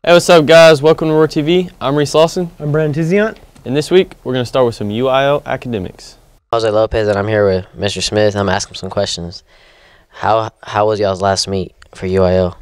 Hey, what's up, guys? Welcome to Roar TV. I'm Reese Lawson. I'm Brandon Tiziant. And this week, we're going to start with some UIL Academics. Jose Lopez, and I'm here with Mr. Smith. I'm asking some questions. How was y'all's last meet for UIL?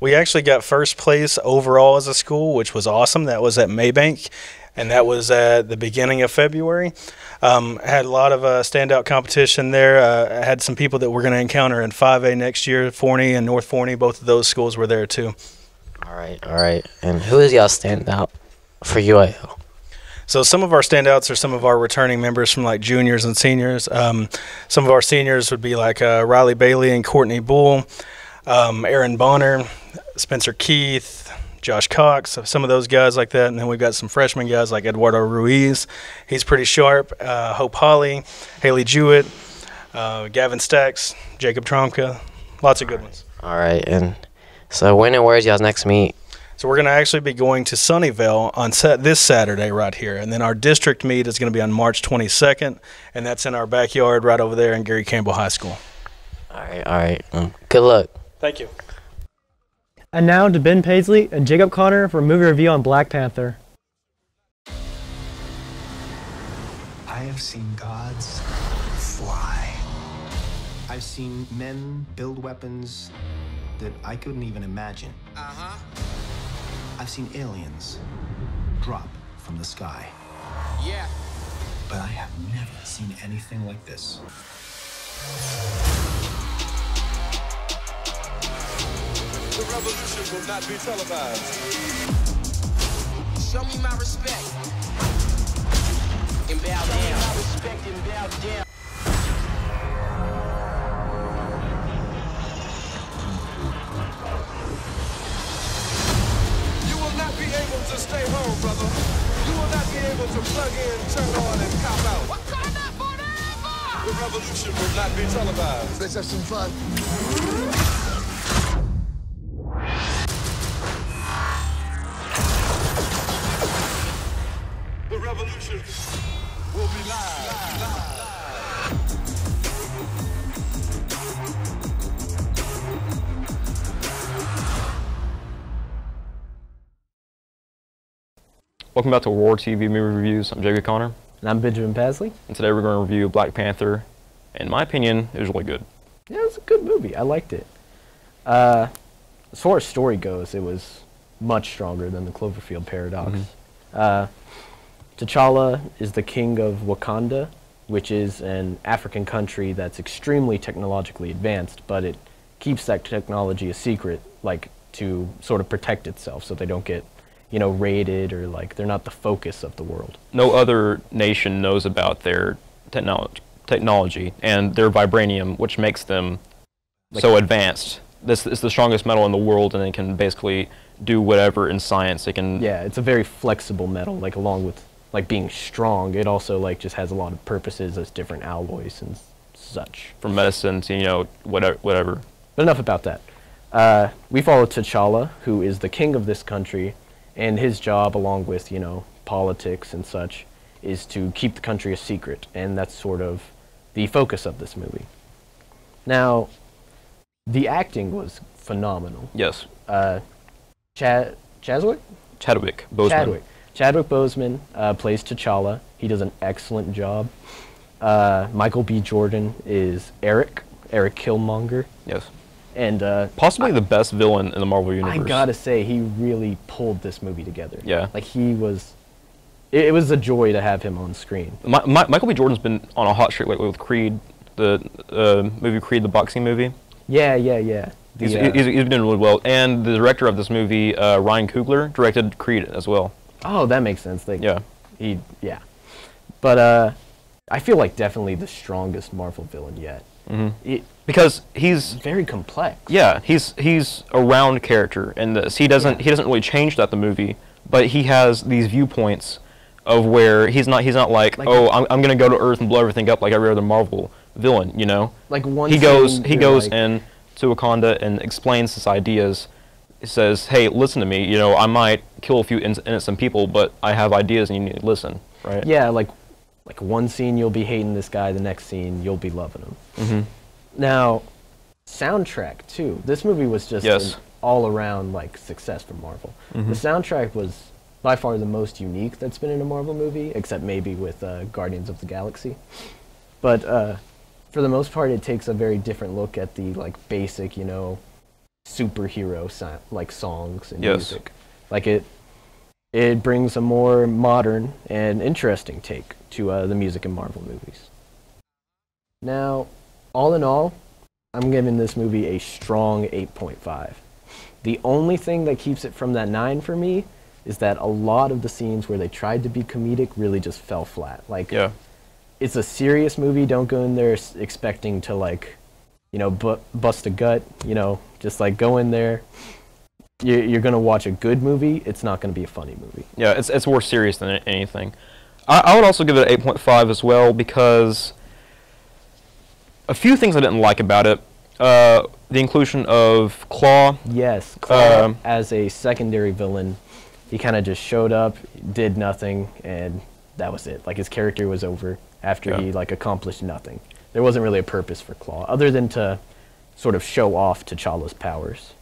We actually got first place overall as a school, which was awesome. That was at Maybank, and that was at the beginning of February. Had a lot of standout competition there. I had some people that we're going to encounter in 5A next year. Forney and North Forney, both of those schools were there too. All right. And who is y'all standout for UIL? So some of our standouts are some of our returning members from like juniors and seniors. Some of our seniors would be like Riley Bailey and Courtney Bull, Aaron Bonner, Spencer Keith, Josh Cox, some of those guys like that. And then we've got some freshman guys like Eduardo Ruiz. He's pretty sharp. Hope Holly, Haley Jewett, Gavin Stacks, Jacob Tromka. Lots of good ones. All right. And so when and where is y'all's next meet? So we're going to actually be going to Sunnyvale on this Saturday right here. And then our district meet is going to be on March 22nd, and that's in our backyard right over there in Gary Campbell High School. All right. Good luck. Thank you. And now to Ben Paisley and Jacob Connor for a movie review on Black Panther. I have seen gods fly. I've seen men build weapons that I couldn't even imagine. I've seen aliens drop from the sky. Yeah. But I have never seen anything like this. The revolution will not be televised. Show me my respect. And bow down. My respect and bow down. You will not be able to stay home, brother. You will not be able to plug in, turn on, and cop out. What kind of forever? The revolution will not be televised. Let's have some fun. The revolution will be live. Welcome back to Roar TV Movie Reviews. I'm Jacob Connor. And I'm Benjamin Paisley. And today we're going to review Black Panther. In my opinion, it was really good. Yeah, it was a good movie. I liked it. As far as story goes, it was much stronger than the Cloverfield Paradox. T'Challa is the king of Wakanda, which is an African country that's extremely technologically advanced, but it keeps that technology a secret, like to sort of protect itself so they don't get, raided, or like they're not the focus of the world. No other nation knows about their technology and their vibranium, which makes them so advanced. This is the strongest metal in the world, and it can basically do whatever in science. It can. Yeah, it's a very flexible metal. Like along with being strong, it also just has a lot of purposes as different alloys and such. From medicine to whatever. But enough about that. We follow T'Challa, who is the king of this country, and his job, along with politics and such, is to keep the country a secret, and that's sort of the focus of this movie. Now, the acting was phenomenal. Yes. Chadwick Boseman. Chadwick Boseman plays T'Challa. He does an excellent job. Michael B. Jordan is Eric Killmonger. Yes. And possibly the best villain in the Marvel Universe. I gotta say, he really pulled this movie together. Yeah. It was a joy to have him on screen. Michael B. Jordan's been on a hot streak lately with Creed, the movie Creed, the boxing movie. Yeah. He's been doing really well. And the director of this movie, Ryan Coogler, directed Creed as well. Oh, that makes sense. Yeah. But I feel like definitely the strongest Marvel villain yet. Because he's very complex. Yeah, he's a round character in this. He doesn't really change throughout the movie, but he has these viewpoints of where he's not like oh, I'm gonna go to Earth and blow everything up like every other Marvel villain, Like one he goes in to Wakanda and explains his ideas. He says, hey, listen to me, I might kill a few innocent people, but I have ideas and you need to listen, right? Yeah, like one scene you'll be hating this guy, the next scene you'll be loving him. Now, soundtrack too. This movie was just all around like success for Marvel. The soundtrack was by far the most unique that's been in a Marvel movie, except maybe with Guardians of the Galaxy. But for the most part, it takes a very different look at the like basic, you know, superhero like songs and music. Like it brings a more modern and interesting take to the music in Marvel movies. Now, all in all, I'm giving this movie a strong 8.5. The only thing that keeps it from that 9 for me is that a lot of the scenes where they tried to be comedic really just fell flat. Like, it's a serious movie. Don't go in there expecting to, like, you know, bust a gut. You know, just like go in there. You're gonna watch a good movie. It's not gonna be a funny movie. Yeah, it's more serious than anything. I would also give it an 8.5 as well, because a few things I didn't like about it. The inclusion of Claw. Yes, Claw as a secondary villain. He kind of just showed up, did nothing, and that was it. Like, his character was over after he like accomplished nothing. There wasn't really a purpose for Claw other than to sort of show off T'Challa's powers.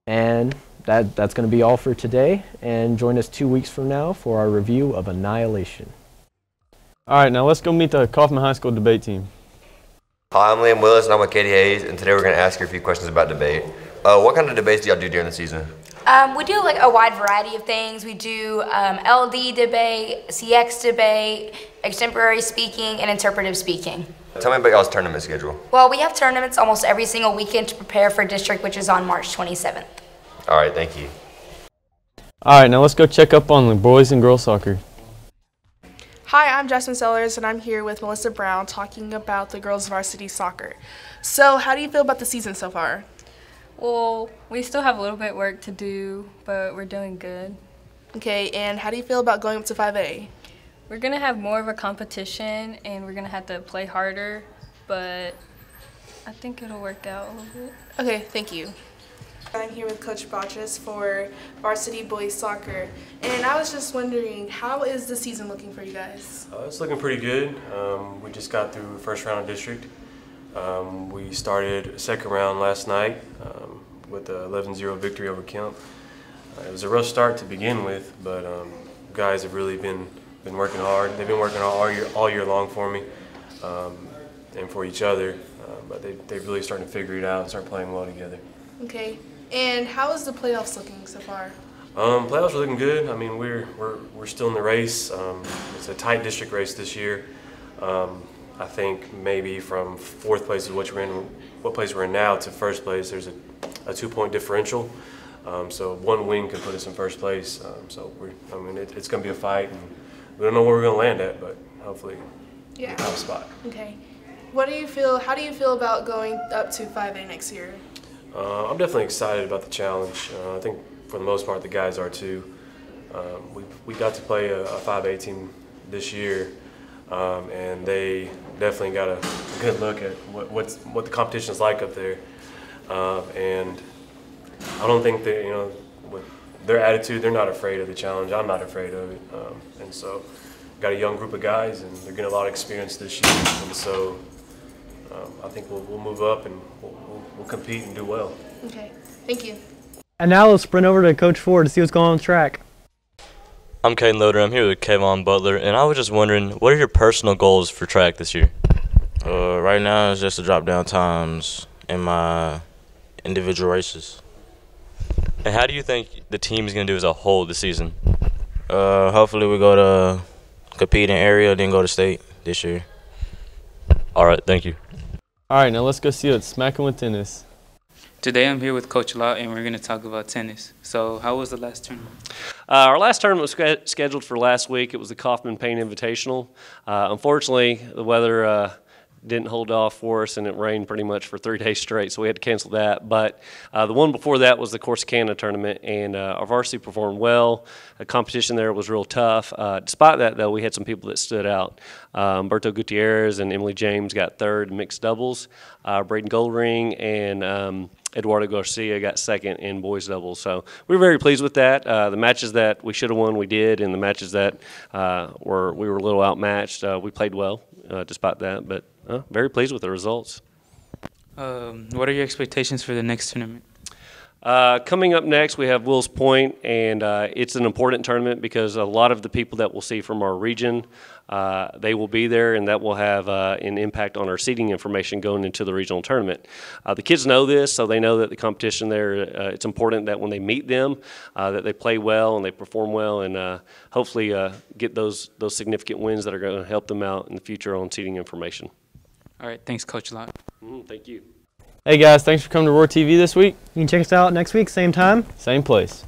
And that's going to be all for today, and join us 2 weeks from now for our review of Annihilation. All right, now let's go meet the Kaufman High School debate team. Hi, I'm Liam Willis, and I'm with Katie Hayes, and today we're going to ask you a few questions about debate. What kind of debates do y'all do during the season? We do like a wide variety of things. We do LD debate, CX debate, extemporary speaking, and interpretive speaking. Tell me about y'all's tournament schedule. Well, we have tournaments almost every single weekend to prepare for district, which is on March 27th. All right, thank you. All right, now let's go check up on the boys and girls soccer. Hi, I'm Jasmine Sellers, and I'm here with Melissa Brown talking about the girls varsity soccer. So, how do you feel about the season so far? Well, we still have a little bit work to do, but we're doing good. Okay, and how do you feel about going up to 5A? We're going to have more of a competition, and we're going to have to play harder, but I think it'll work out a little bit. Okay, thank you. I'm here with Coach Botchus for varsity boys soccer, and I was just wondering, how is the season looking for you guys? It's looking pretty good. We just got through the first round of district. We started second round last night with a 11-0 victory over Kemp. It was a rough start to begin with, but guys have really been working hard. They've been working hard all year long for me and for each other, but they're really starting to figure it out and start playing well together. Okay, and how is the playoffs looking so far? Playoffs are looking good. I mean, we're still in the race. It's a tight district race this year. I think maybe from fourth place is what place we're in now to first place, there's a 2-point differential. So one win can put us in first place. So it's going to be a fight, and we don't know where we're going to land at, but hopefully we'll have a spot. Okay. How do you feel about going up to 5A next year? I'm definitely excited about the challenge. I think for the most part the guys are too. We got to play a 5A team this year, and they definitely got a good look at what the competition is like up there. And I don't think that, with their attitude, they're not afraid of the challenge. I'm not afraid of it. And so got a young group of guys, and they're getting a lot of experience this year. And so I think we'll move up, and we'll compete and do well. Okay, thank you. And now let's sprint over to Coach Ford to see what's going on the track. I'm Caden Loader. I'm here with Kayvon Butler, and I was just wondering, what are your personal goals for track this year? Right now, it's just to drop down times in my individual races. And how do you think the team is going to do as a whole this season? Hopefully we go to compete in area, then go to state this year. All right, thank you. All right, now let's go see what's smacking with tennis. Today I'm here with Coach Law, and we're going to talk about tennis. So how was the last tournament? Our last tournament was scheduled for last week. It was the Kaufman Payne Invitational. Unfortunately, the weather didn't hold off for us, and it rained pretty much for 3 days straight, so we had to cancel that. But the one before that was the Corsicana tournament, and our varsity performed well. The competition there was real tough. Despite that, though, we had some people that stood out. Berto Gutierrez and Emily James got third in mixed doubles. Braden Goldring and Eduardo Garcia got second in boys doubles. So we were very pleased with that. The matches that we should have won, we did, and the matches that we were a little outmatched, we played well despite that. But very pleased with the results. What are your expectations for the next tournament? Coming up next, we have Wills Point, and it's an important tournament because a lot of the people that we'll see from our region, they will be there, and that will have an impact on our seating information going into the regional tournament. The kids know this, so they know that the competition there, it's important that when they meet them, that they play well and they perform well, and hopefully get those significant wins that are going to help them out in the future on seating information. All right, thanks, Coach Lott. Thank you. Hey guys, thanks for coming to Roar TV this week. You can check us out next week, same time. Same place.